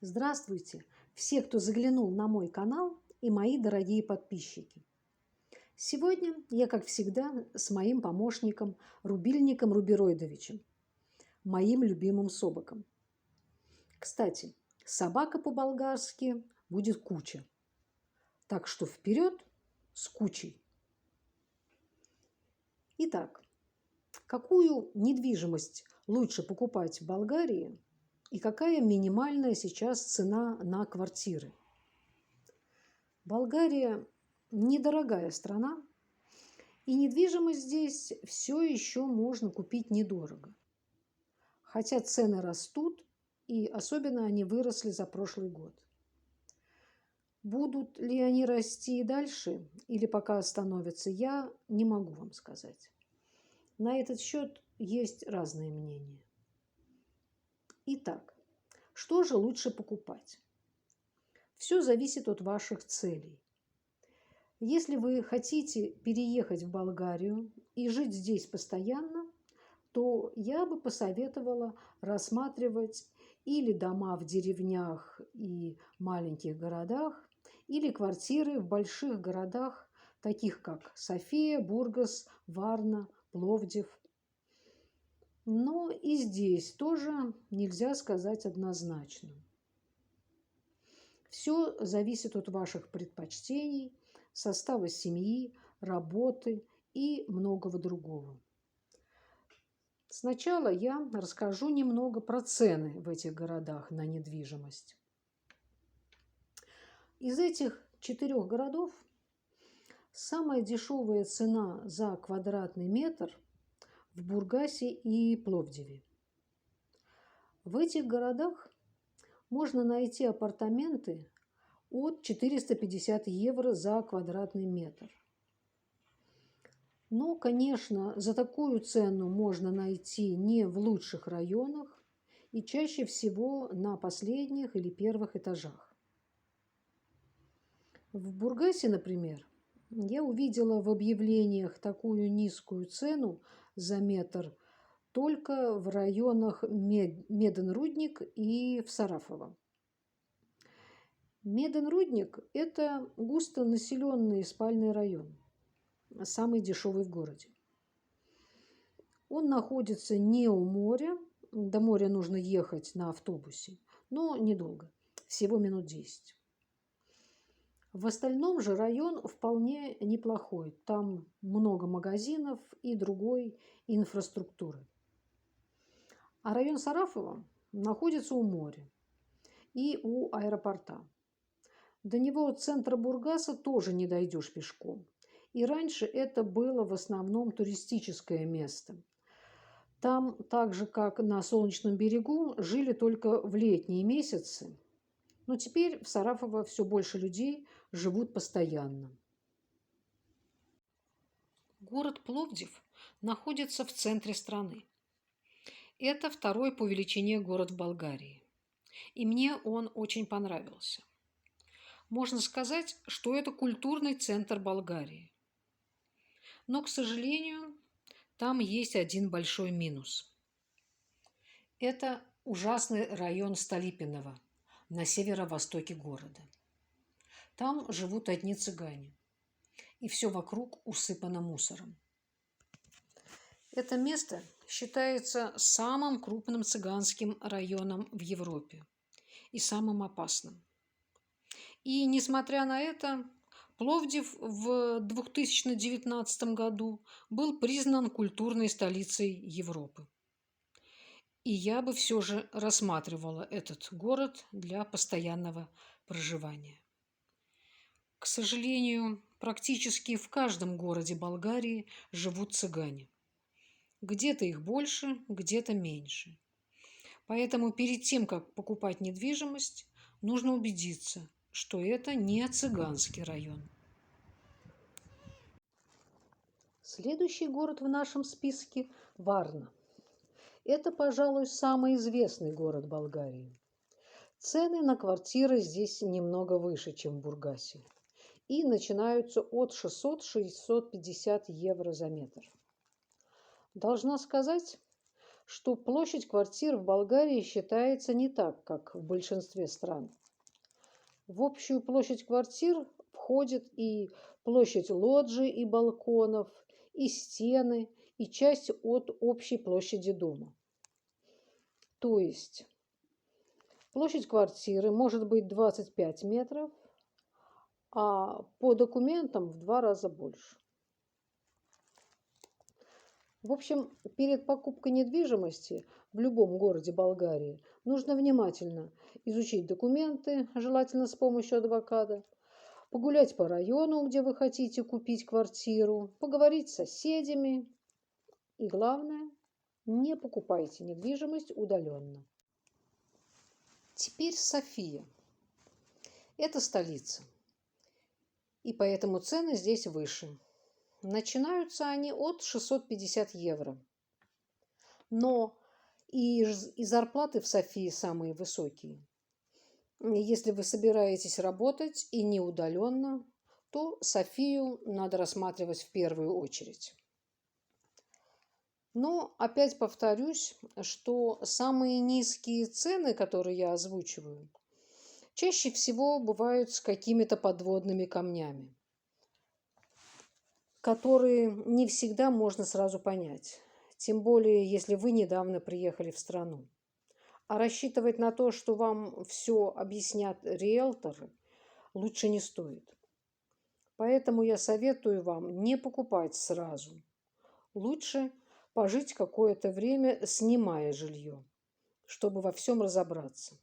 Здравствуйте, все, кто заглянул на мой канал и мои дорогие подписчики. Сегодня я, как всегда, с моим помощником Рубильником Рубероидовичем, моим любимым собаком. Кстати, собака по-болгарски будет куча. Так что вперед с кучей. Итак, какую недвижимость лучше покупать в Болгарии и какая минимальная сейчас цена на квартиры? Болгария недорогая страна, и недвижимость здесь все еще можно купить недорого. Хотя цены растут, и особенно они выросли за прошлый год. Будут ли они расти и дальше, или пока остановятся, я не могу вам сказать. На этот счет есть разные мнения. Итак, что же лучше покупать? Все зависит от ваших целей. Если вы хотите переехать в Болгарию и жить здесь постоянно, то я бы посоветовала рассматривать или дома в деревнях и маленьких городах, или квартиры в больших городах, таких как София, Бургас, Варна, Пловдив. Но и здесь тоже нельзя сказать однозначно. Все зависит от ваших предпочтений, состава семьи, работы и многого другого. Сначала я расскажу немного про цены в этих городах на недвижимость. Из этих 4 городов самая дешевая цена за квадратный метр в Бургасе и Пловдиве. В этих городах можно найти апартаменты от 450 евро за квадратный метр. Но, конечно, за такую цену можно найти не в лучших районах и чаще всего на последних или первых этажах. В Бургасе, например, я увидела в объявлениях такую низкую цену за метр только в районах Меден-Рудник и в Сарафово. Меден-Рудник – это густонаселенный спальный район, самый дешевый в городе. Он находится не у моря, до моря нужно ехать на автобусе, но недолго, всего минут 10. В остальном же район вполне неплохой, там много магазинов и другой инфраструктуры. А район Сарафово находится у моря и у аэропорта. До него от центра Бургаса тоже не дойдешь пешком. И раньше это было в основном туристическое место. Там, так же как на Солнечном берегу, жили только в летние месяцы. Но теперь в Сарафово все больше людей живут постоянно. Город Пловдив находится в центре страны. Это второй по величине город в Болгарии. И мне он очень понравился. Можно сказать, что это культурный центр Болгарии. Но, к сожалению, там есть один большой минус. Это ужасный район Столипиново на северо-востоке города. Там живут одни цыгане, и все вокруг усыпано мусором. Это место считается самым крупным цыганским районом в Европе и самым опасным. И, несмотря на это, Пловдив в 2019 году был признан культурной столицей Европы. И я бы все же рассматривала этот город для постоянного проживания. К сожалению, практически в каждом городе Болгарии живут цыгане. Где-то их больше, где-то меньше. Поэтому перед тем, как покупать недвижимость, нужно убедиться, что это не цыганский район. Следующий город в нашем списке – Варна. Это, пожалуй, самый известный город Болгарии. Цены на квартиры здесь немного выше, чем в Бургасе, и начинаются от 600-650 евро за метр. Должна сказать, что площадь квартир в Болгарии считается не так, как в большинстве стран. В общую площадь квартир входит и площадь лоджий и балконов, и стены, и часть от общей площади дома. То есть площадь квартиры может быть 25 метров, а по документам в 2 раза больше. В общем, перед покупкой недвижимости в любом городе Болгарии нужно внимательно изучить документы, желательно с помощью адвоката, погулять по району, где вы хотите купить квартиру, поговорить с соседями и, главное, не покупайте недвижимость удаленно. Теперь София. Это столица, и поэтому цены здесь выше. Начинаются они от 650 евро. Но и зарплаты в Софии самые высокие. Если вы собираетесь работать и не удаленно, то Софию надо рассматривать в первую очередь. Но опять повторюсь, что самые низкие цены, которые я озвучиваю, чаще всего бывают с какими-то подводными камнями, которые не всегда можно сразу понять, тем более если вы недавно приехали в страну. А рассчитывать на то, что вам все объяснят риэлторы, лучше не стоит. Поэтому я советую вам не покупать сразу. Лучше пожить какое-то время, снимая жилье, чтобы во всем разобраться.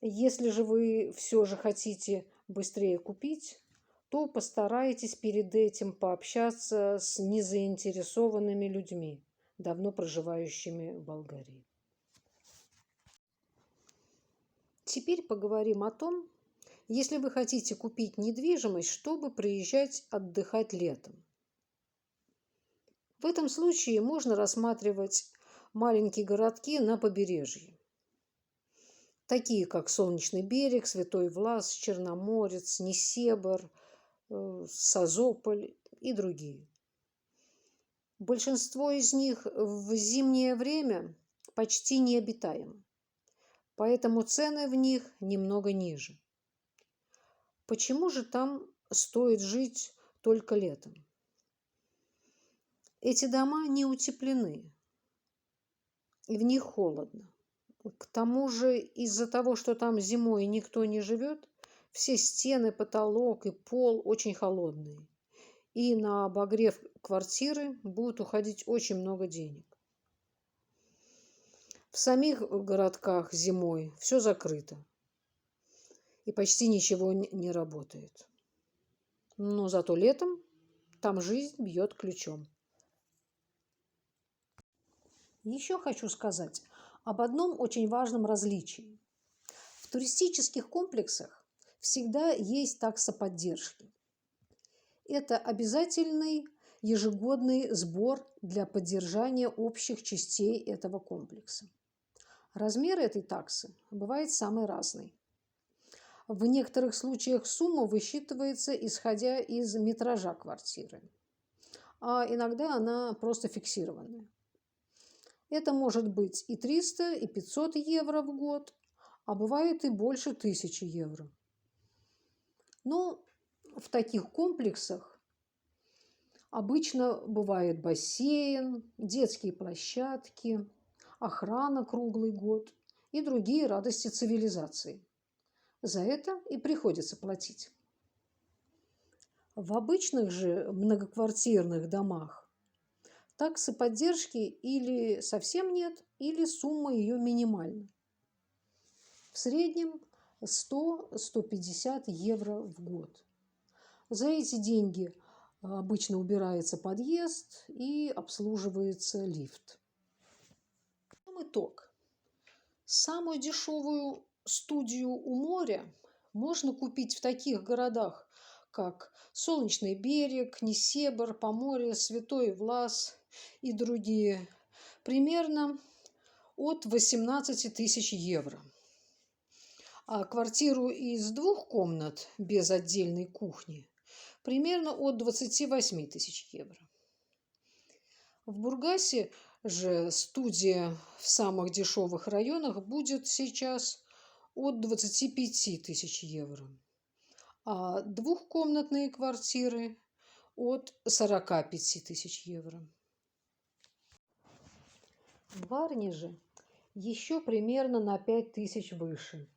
Если же вы все же хотите быстрее купить, то постарайтесь перед этим пообщаться с незаинтересованными людьми, давно проживающими в Болгарии. Теперь поговорим о том, если вы хотите купить недвижимость, чтобы приезжать отдыхать летом. В этом случае можно рассматривать маленькие городки на побережье, такие как Солнечный берег, Святой Влас, Черноморец, Несебр, Созополь и другие. Большинство из них в зимнее время почти необитаемы, поэтому цены в них немного ниже. Почему же там стоит жить только летом? Эти дома не утеплены, и в них холодно. К тому же из-за того, что там зимой никто не живет, все стены, потолок и пол очень холодные. И на обогрев квартиры будет уходить очень много денег. В самих городках зимой все закрыто. И почти ничего не работает. Но зато летом там жизнь бьет ключом. Еще хочу сказать об одном очень важном различии. В туристических комплексах всегда есть такса поддержки. Это обязательный ежегодный сбор для поддержания общих частей этого комплекса. Размер этой таксы бывает самый разный. В некоторых случаях сумма высчитывается, исходя из метража квартиры, а иногда она просто фиксированная. Это может быть и 300, и 500 евро в год, а бывает и больше 1000 евро. Но в таких комплексах обычно бывает бассейн, детские площадки, охрана круглый год и другие радости цивилизации. За это и приходится платить. В обычных же многоквартирных домах таксы поддержки или совсем нет, или сумма ее минимальна. В среднем 100-150 евро в год. За эти деньги обычно убирается подъезд и обслуживается лифт. Итог. Самую дешевую студию у моря можно купить в таких городах, как Солнечный берег, Несебр, Поморье, Святой Влас и другие, примерно от 18 тысяч евро. А квартиру из 2 комнат без отдельной кухни примерно от 28 тысяч евро. В Бургасе же студия в самых дешевых районах будет сейчас от 25 тысяч евро, а двухкомнатные квартиры от 45 тысяч евро. В Варне еще примерно на 5 тысяч выше.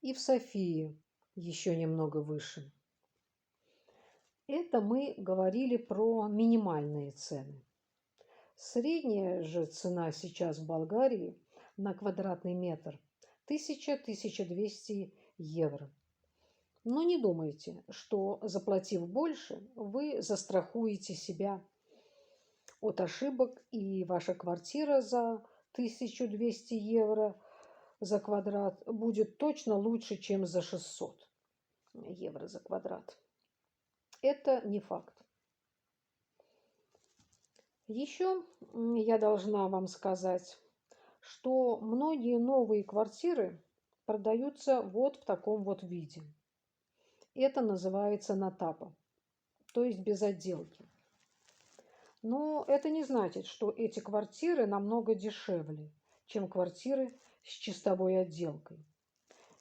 И в Софии еще немного выше. Это мы говорили про минимальные цены. Средняя же цена сейчас в Болгарии на квадратный метр 1000–1200 евро. Но не думайте, что, заплатив больше, вы застрахуете себя от ошибок, и ваша квартира за 1200 евро за квадрат будет точно лучше, чем за 600 евро за квадрат. Это не факт. Еще я должна вам сказать, что многие новые квартиры продаются вот в таком вот виде. Это называется на тапо, то есть без отделки. Но это не значит, что эти квартиры намного дешевле, чем квартиры с чистовой отделкой.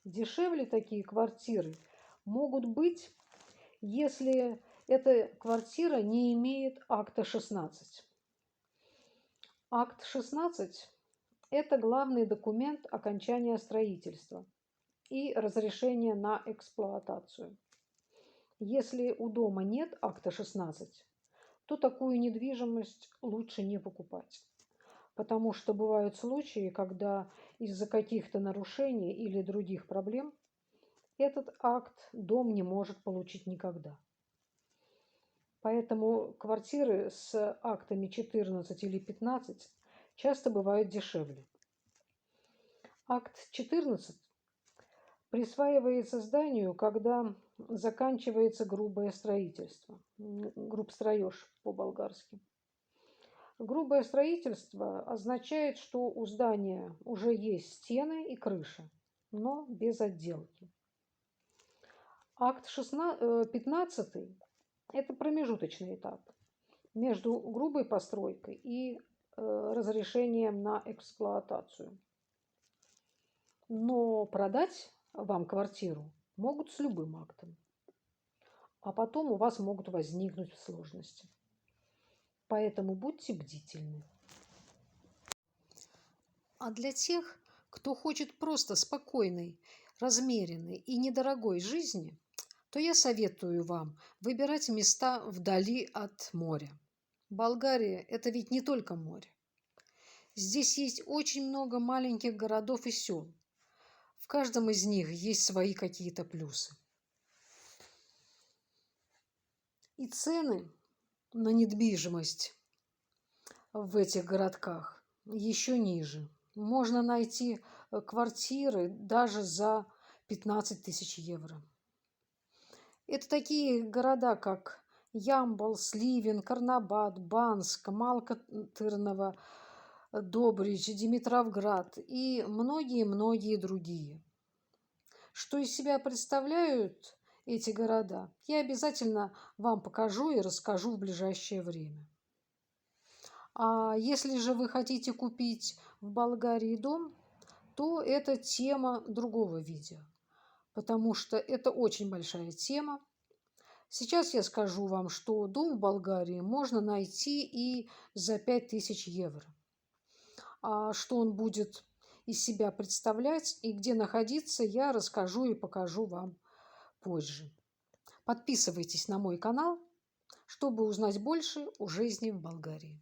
Дешевле такие квартиры могут быть, если эта квартира не имеет акта 16. Акт 16 – это главный документ окончания строительства и разрешения на эксплуатацию. Если у дома нет акта 16, то такую недвижимость лучше не покупать. Потому что бывают случаи, когда из-за каких-то нарушений или других проблем этот акт дом не может получить никогда. Поэтому квартиры с актами 14 или 15 часто бывают дешевле. Акт 14 присваивается зданию, когда заканчивается грубое строительство. Грубстроеж по-болгарски. Грубое строительство означает, что у здания уже есть стены и крыша, но без отделки. Акт 15 – это промежуточный этап между грубой постройкой и разрешением на эксплуатацию. Но продать вам квартиру могут с любым актом, а потом у вас могут возникнуть сложности. Поэтому будьте бдительны. А для тех, кто хочет просто спокойной, размеренной и недорогой жизни, то я советую вам выбирать места вдали от моря. Болгария – это ведь не только море. Здесь есть очень много маленьких городов и сел. В каждом из них есть свои какие-то плюсы. И цены на недвижимость в этих городках еще ниже. Можно найти квартиры даже за 15 тысяч евро. Это такие города, как Ямбол, Сливен, Карнобат, Банск, Малка Тырнова, Добрич, Димитровград и многие-многие другие. Что из себя представляют эти города, я обязательно вам покажу и расскажу в ближайшее время. А если же вы хотите купить в Болгарии дом, то это тема другого видео, потому что это очень большая тема. Сейчас я скажу вам, что дом в Болгарии можно найти и за 5000 евро. А что он будет из себя представлять и где находиться, я расскажу и покажу вам позже. Подписывайтесь на мой канал, чтобы узнать больше о жизни в Болгарии.